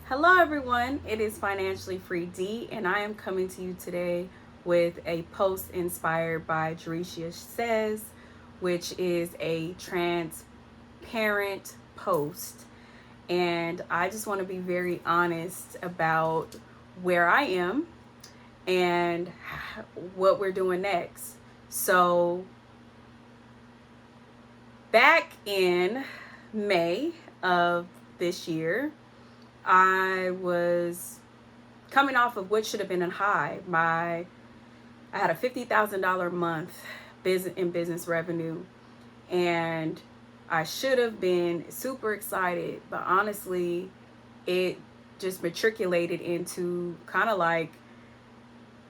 Hello everyone, it is Financially Free Dee, and I am coming to you today with a post inspired by Jerisha Says, which is a transparent post. And I just want to be very honest about where I am and what we're doing next. So, back in May of this year, I was coming off of what should have been a high. I had a $50,000 month business revenue, and I should have been super excited, but honestly, it just matriculated into kind of like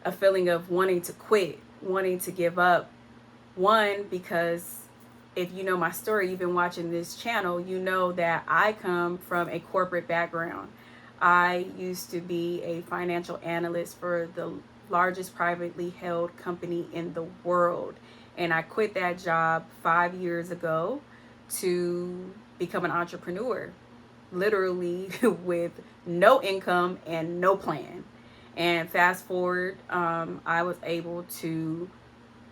a feeling of wanting to quit, wanting to give up. One, because if you know my story, you've been watching this channel, you know that I come from a corporate background. I used to be a financial analyst for the largest privately held company in the world. And I quit that job 5 years ago to become an entrepreneur, literally with no income and no plan. And fast forward, I was able to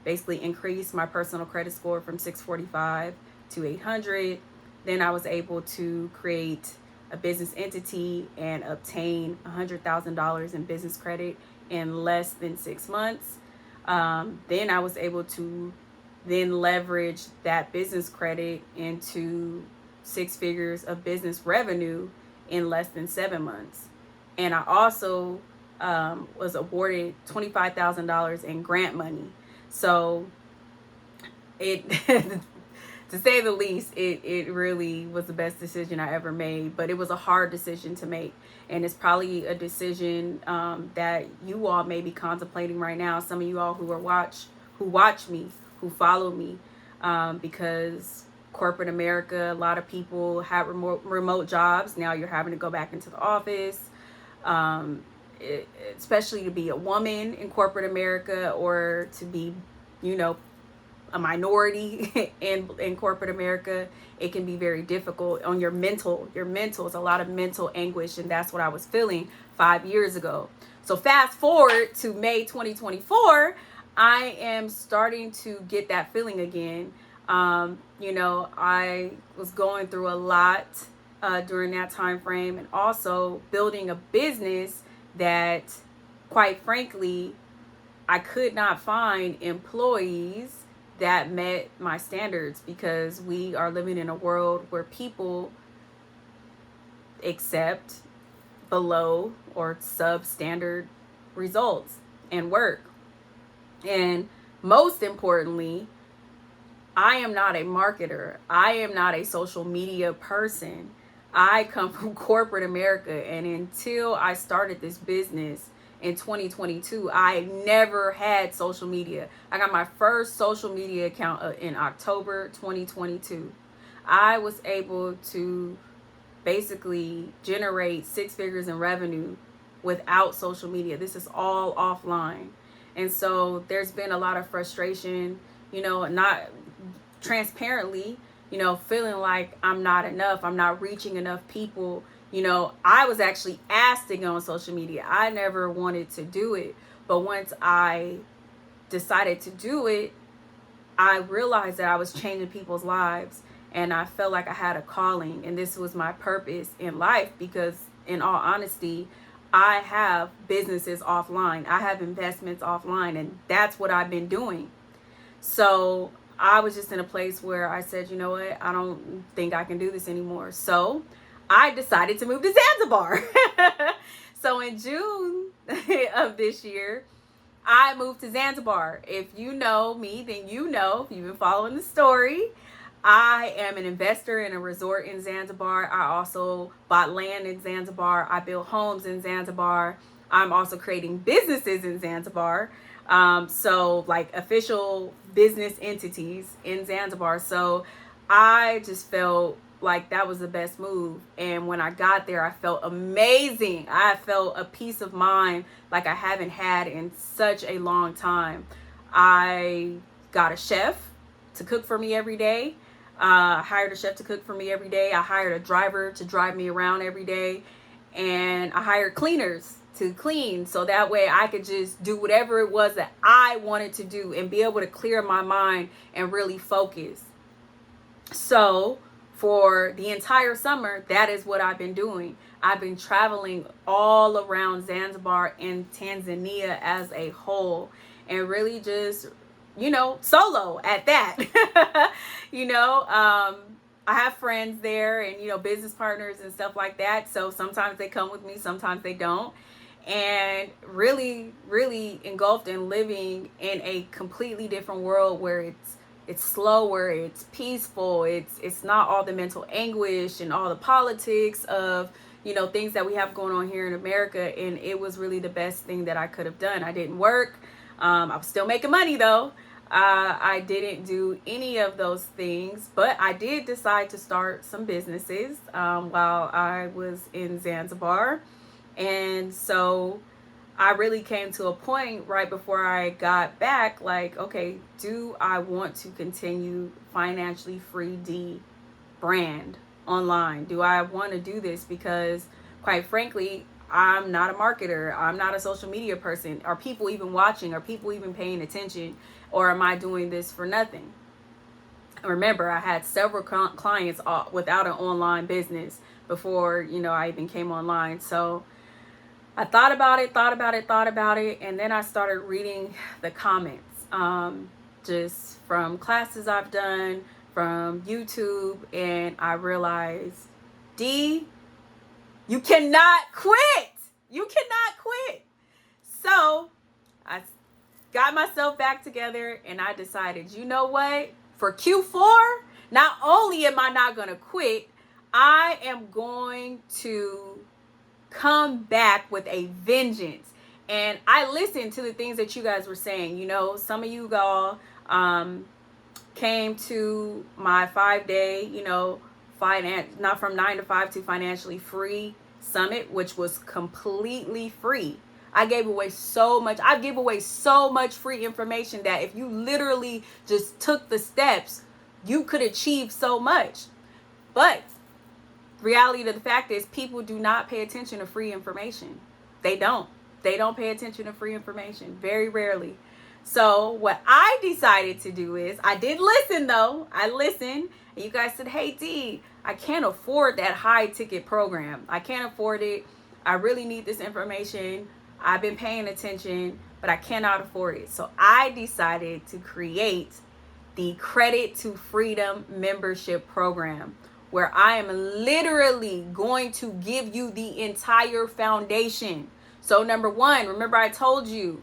basically increase my personal credit score from 645 to 800. Then I was able to create a business entity and obtain $100,000 in business credit in less than 6 months. Then I was able to then leverage that business credit into 6 figures of business revenue in less than 7 months. And I also was awarded $25,000 in grant money. So it, to say the least, it really was the best decision I ever made. But it was a hard decision to make, and it's probably a decision that you all may be contemplating right now. Some of you all who watch me, who follow me, because corporate America, a lot of people have remote jobs. Now you're having to go back into the office. Especially to be a woman in corporate America, or to be, a minority in corporate America, it can be very difficult on your mental. It's a lot of mental anguish, and that's what I was feeling 5 years ago. So fast forward to May 2024, I am starting to get that feeling again. I was going through a lot during that time frame, and also building a business that, quite frankly, I could not find employees that met my standards, because we are living in a world where people accept below or substandard results and work. And most importantly, I am not a marketer. I am not a social media person. I come from corporate America, and until I started this business in 2022, I never had social media. I got my first social media account in October 2022. I was able to basically generate 6 figures in revenue without social media. This is all offline. And so there's been a lot of frustration, not transparently, feeling like I'm not enough, I'm not reaching enough people. I was actually asked to go on social media. I never wanted to do it. But once I decided to do it, I realized that I was changing people's lives. And I felt like I had a calling. And this was my purpose in life, because in all honesty, I have businesses offline. I have investments offline. And that's what I've been doing. So I was just in a place where I said, you know what, I don't think I can do this anymore. So I decided to move to Zanzibar. So in June of this year, I moved to Zanzibar. If you know me, then you know, if you've been following the story, I am an investor in a resort in Zanzibar. I also bought land in Zanzibar. I built homes in Zanzibar. I'm also creating businesses in Zanzibar. So like official business entities in Zanzibar. So I just felt like that was the best move. And when I got there, I felt amazing. I felt a peace of mind like I haven't had in such a long time. I got a chef to cook for me every day. Hired a chef to cook for me every day. I hired a driver to drive me around every day. and I hired cleaners to clean, so that way I could just do whatever it was that I wanted to do and be able to clear my mind and really focus. So for the entire summer, that is what I've been doing. I've been traveling all around Zanzibar and Tanzania as a whole, and really just, solo at that. I have friends there and, business partners and stuff like that. So sometimes they come with me, sometimes they don't. And really, really engulfed in living in a completely different world where it's slower, it's peaceful, it's not all the mental anguish and all the politics of, things that we have going on here in America. And it was really the best thing that I could have done. I didn't work. I was still making money though. I didn't do any of those things, but I did decide to start some businesses while I was in Zanzibar. And so I really came to a point right before I got back, like, okay, do I want to continue Financially Free Dee brand online? Do I want to do this? Because quite frankly, I'm not a marketer. I'm not a social media person. Are people even watching? Are people even paying attention? Or am I doing this for nothing? Remember, I had several clients without an online business before, I even came online. So I thought about it, and then I started reading the comments, just from classes I've done, from YouTube, and I realized, Dee, you cannot quit. You cannot quit. So I got myself back together, and I decided, you know what? For Q4, not only am I not going to quit, I am going to come back with a vengeance. And I listened to the things that you guys were saying. Some of you all came to my 5-day, not from 9 to 5 to Financially Free Summit, which was completely free. I gave away so much. I give away so much free information that if you literally just took the steps, you could achieve so much. But reality of the fact is, people do not pay attention to free information. They don't pay attention to free information, very rarely. So what I decided to do is, I did listen though. I listened, and you guys said, hey Dee, I can't afford that high ticket program. I can't afford it. I really need this information. I've been paying attention, but I cannot afford it. So I decided to create the Credit to Freedom membership program, where I am literally going to give you the entire foundation. So number one, remember I told you,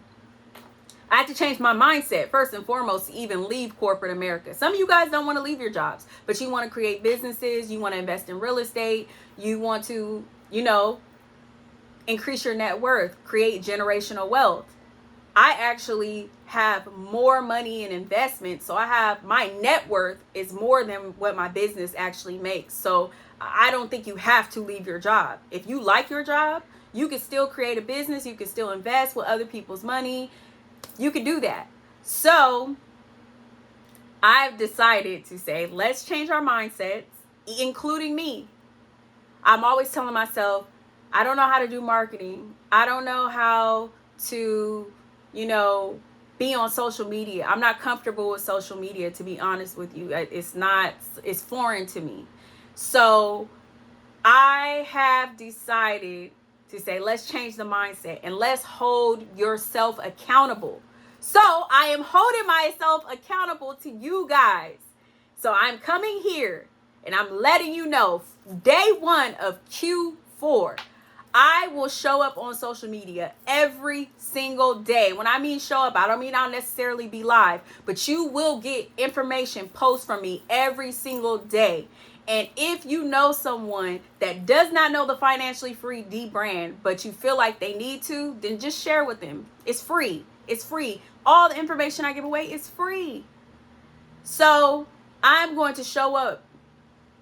I had to change my mindset first and foremost to even leave corporate America. Some of you guys don't want to leave your jobs, but you want to create businesses, you want to invest in real estate, you want to, increase your net worth, create generational wealth. I actually have more money in investments. So my net worth is more than what my business actually makes. So I don't think you have to leave your job. If you like your job, you can still create a business. You can still invest with other people's money. You can do that. So I've decided to say, let's change our mindsets, including me. I'm always telling myself, I don't know how to do marketing. I don't know how to, be on social media. I'm not comfortable with social media, to be honest with you. It's foreign to me. So I have decided to say, let's change the mindset and let's hold yourself accountable. So I am holding myself accountable to you guys. So I'm coming here and I'm letting you know, day 1 of Q4, I will show up on social media every single day. When I mean show up, I don't mean I'll necessarily be live, but you will get information posts from me every single day. And if you know someone that does not know the Financially Free Dee brand, but you feel like they need to, then just share with them. It's free. It's free. All the information I give away is free. So I'm going to show up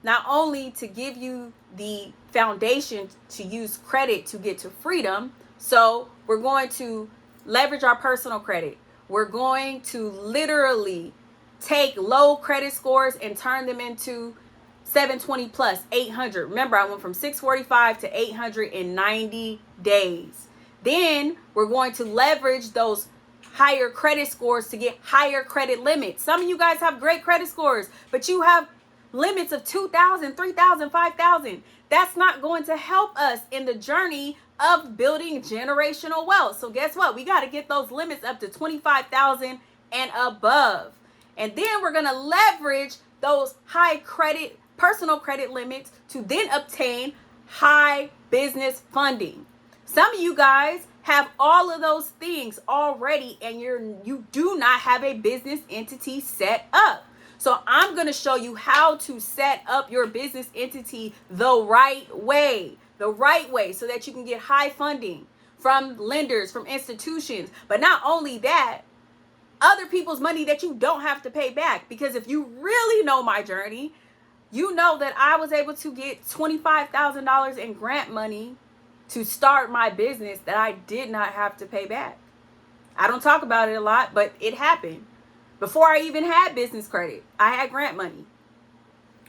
not only to give you the foundation to use credit to get to freedom. So we're going to leverage our personal credit. We're going to literally take low credit scores and turn them into 720 plus 800. Remember, I went from 645 to 800 in 90 days. Then we're going to leverage those higher credit scores to get higher credit limits. Some of you guys have great credit scores, but you have limits of 2,000, 3,000, 5,000. That's not going to help us in the journey of building generational wealth. So guess what? We got to get those limits up to 25,000 and above. And then we're going to leverage those high credit, personal credit limits to then obtain high business funding. Some of you guys have all of those things already, and you do not have a business entity set up. So I'm going to show you how to set up your business entity the right way, so that you can get high funding from lenders, from institutions. But not only that, other people's money that you don't have to pay back. Because if you really know my journey, you know that I was able to get $25,000 in grant money to start my business that I did not have to pay back. I don't talk about it a lot, but it happened. Before I even had business credit, I had grant money.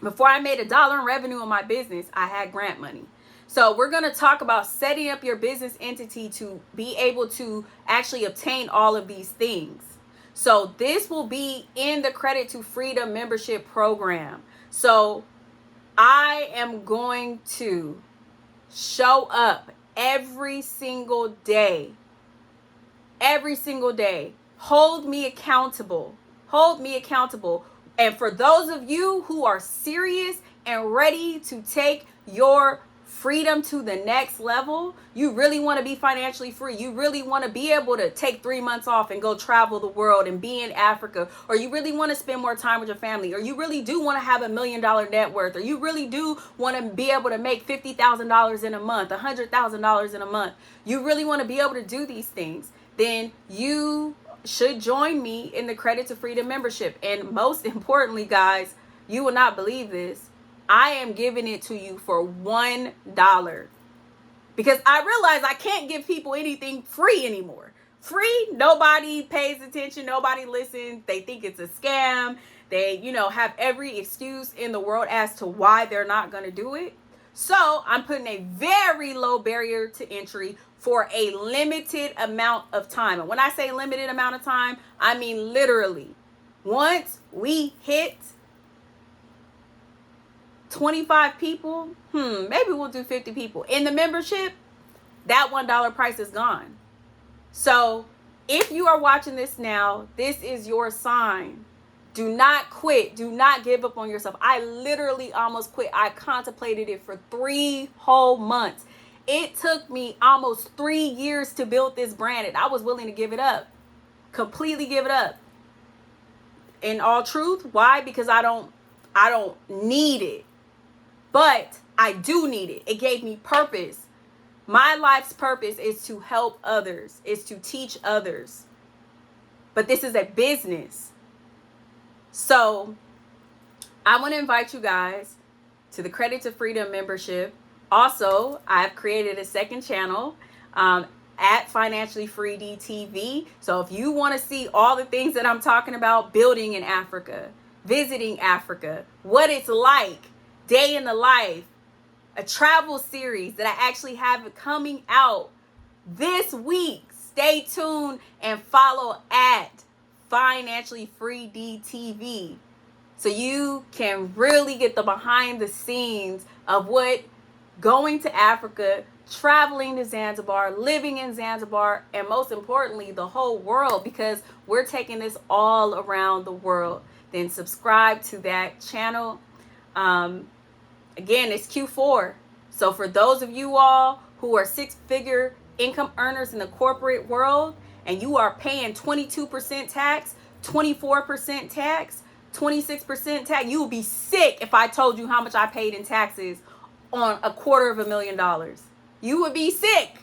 Before I made $1 in revenue on my business, I had grant money. So we're going to talk about setting up your business entity to be able to actually obtain all of these things. So this will be in the Credit to Freedom membership program. So I am going to show up every single day. Hold me accountable. And for those of you who are serious and ready to take your freedom to the next level, you really want to be financially free. You really want to be able to take 3 months off and go travel the world and be in Africa, or you really want to spend more time with your family, or you really do want to have $1 million net worth, or you really do want to be able to make $50,000 in a month, $100,000 in a month. You really want to be able to do these things. Then you should join me in the Credit to Freedom membership. And most importantly, guys, you will not believe this, I am giving it to you for $1, because I realize I can't give people anything free anymore. Free, nobody pays attention, nobody listens. They think it's a scam. They, have every excuse in the world as to why they're not going to do it. So I'm putting a very low barrier to entry for a limited amount of time. And when I say limited amount of time, I mean literally. Once we hit 25 people, maybe we'll do 50 people in the membership, that $1 price is gone. So if you are watching this now, this is your sign. Do not quit. Do not give up on yourself. I literally almost quit. I contemplated it for 3 whole months. It took me almost 3 years to build this brand, and I was willing to give it up, completely give it up. In all truth, why? Because I don't need it. But I do need it. It gave me purpose. My life's purpose is to help others, is to teach others. But this is a business. So I want to invite you guys to the Credit to Freedom membership. Also, I've created a second channel at Financially Free Dee TV. So if you want to see all the things that I'm talking about, building in Africa, visiting Africa, what it's like, day in the life, a travel series that I actually have coming out this week. Stay tuned and follow at Financially Free Dee TV so you can really get the behind the scenes of what going to Africa, traveling to Zanzibar, living in Zanzibar, and most importantly, the whole world, because we're taking this all around the world. Then subscribe to that channel. Again, it's Q4. So for those of you all who are 6-figure income earners in the corporate world, and you are paying 22% tax, 24% tax, 26% tax, you would be sick if I told you how much I paid in taxes on $250,000. You would be sick.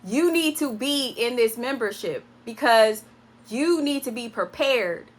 You need to be in this membership because you need to be prepared.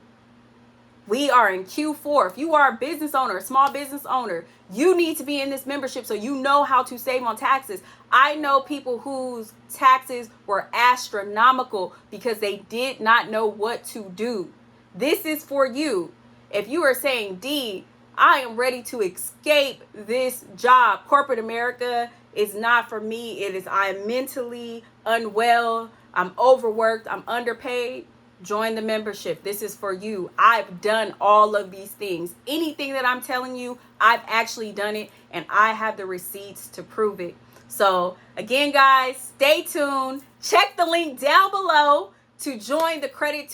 We are in Q4. If you are a business owner, a small business owner, you need to be in this membership so you know how to save on taxes. I know people whose taxes were astronomical because they did not know what to do. This is for you. If you are saying, Dee, I am ready to escape this job. Corporate America is not for me. I am mentally unwell. I'm overworked. I'm underpaid. Join the membership. This is for you. I've done all of these things. Anything that I'm telling you, I've actually done it, and I have the receipts to prove it. So again, guys, stay tuned. Check the link down below to join the Credit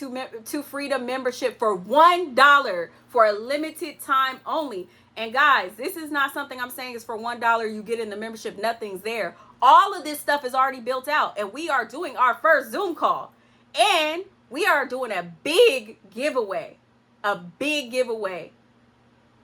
to Freedom membership for $1 for a limited time only. And guys, this is not something I'm saying is for $1 you get in the membership. Nothing's there. All of this stuff is already built out, and we are doing our first Zoom call. And we are doing a big giveaway.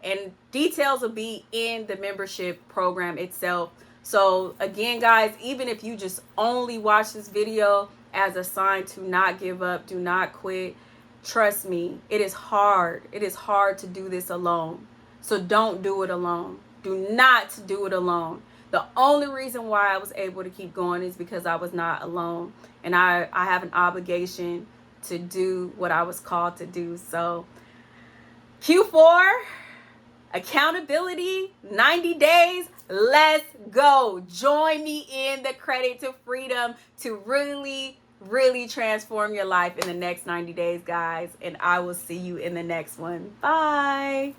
And details will be in the membership program itself. So again, guys, even if you just only watch this video as a sign to not give up, do not quit, trust me, it is hard. It is hard to do this alone. So don't do it alone. Do not do it alone. The only reason why I was able to keep going is because I was not alone. And I have an obligation to do what I was called to do. So Q4, accountability, 90 days, let's go. Join me in the Credit to Freedom to really transform your life in the next 90 days, guys. And I will see you in the next one. Bye.